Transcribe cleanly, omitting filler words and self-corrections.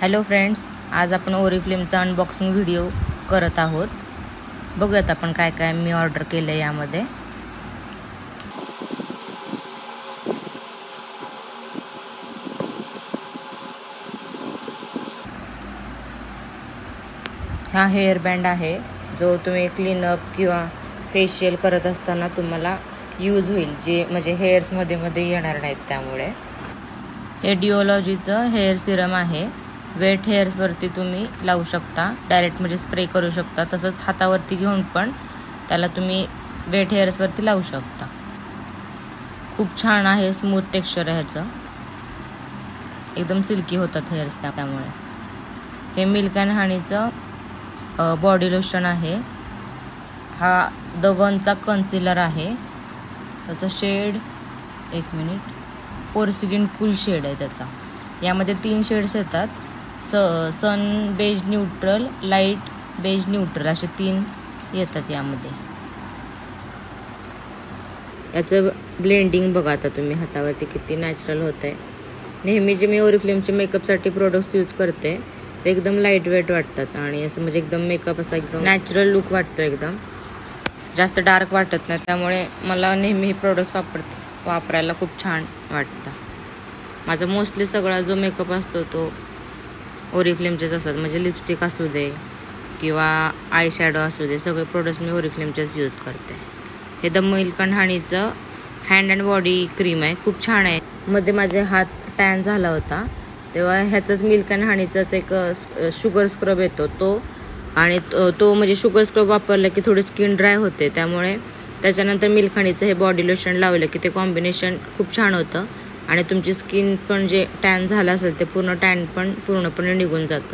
Hello friends, आज आपण ओरिफ्लेमचा unboxing video करत आहोत। बघूयात आपण काय काय मी ऑर्डर केलं यामध्ये। हा हेअर बँड आहे जो तुम्ही क्लीनअप किंवा फेशियल करत असताना तुम्हाला यूज होईल, जे म्हणजे हेअर्स मध्ये येणार नाहीत त्यामुळे। हे डिओलॉजीचं हेअर सिरम आहे। वेट हेअर्सवरती तुम्ही लावू शकता, डायरेक्ट म्हणजे स्प्रे करू शकता, तसंच हातावरती घेऊन पण त्याला तुम्ही वेट हेअर्सवरती लावू शकता। खूप छान आहे, स्मूथ टेक्स्चर आहे ह्याचं, एकदम सिल्की होतात हेअर्स त्यामुळे। हे मिल्क अँड हनीचं बॉडी लोशन आहे। हा द वनचा कन्सिलर आहे। त्याचा शेड पोर्सिलिन कूल शेड आहे त्याचा। यामध्ये 3 शेड्स येतात, sun beige neutral, light beige neutral असे 3 येतात यामध्ये। याचं ब्लेंडिंग बघा आता तुम्ही हातावरती किती नॅचरल होत आहे। नेहमी जे मी ओरिफ्लेमचे मेकअपसाठी प्रोडक्ट्स यूज करते ते एकदम लाईट वेट वाटतात आणि असं म्हणजे एकदम मेकअप असा एकदम नॅचरल लुक वाटतो, एकदम जास्त डार्क वाटत नाही। त्यामुळे मला नेहमी हे प्रोडक्ट्स वापरायला खूप छान वाटतं। माझा मोस्टली सगळा जो मेकअप असतो तो ओरिफ्लेमचेच असतात, म्हणजे लिपस्टिक असू दे किंवा आय शॅडो असू दे, सगळे प्रोडक्ट्स मी ओरिफ्लेमचेच यूज करते। हे द मिल्क अँड हनीचं हँड अँड बॉडी क्रीम आहे, खूप छान आहे। मध्ये माझे हात टॅन झाला होता तेव्हा ह्याचंच मिल्क अँड हनीचंच एक शुगर स्क्रब येतो तो, आणि तो म्हणजे शुगर स्क्रब वापरलं की थोडी स्किन ड्राय होते, त्यामुळे त्याच्यानंतर मिल्क हनीचं हे बॉडी लोशन लावलं की ते कॉम्बिनेशन खूप छान होतं आणि तुमची स्किन पण जे टॅन झालं असेल ते पूर्ण टॅन पण पूर्णपणे निघून जातं।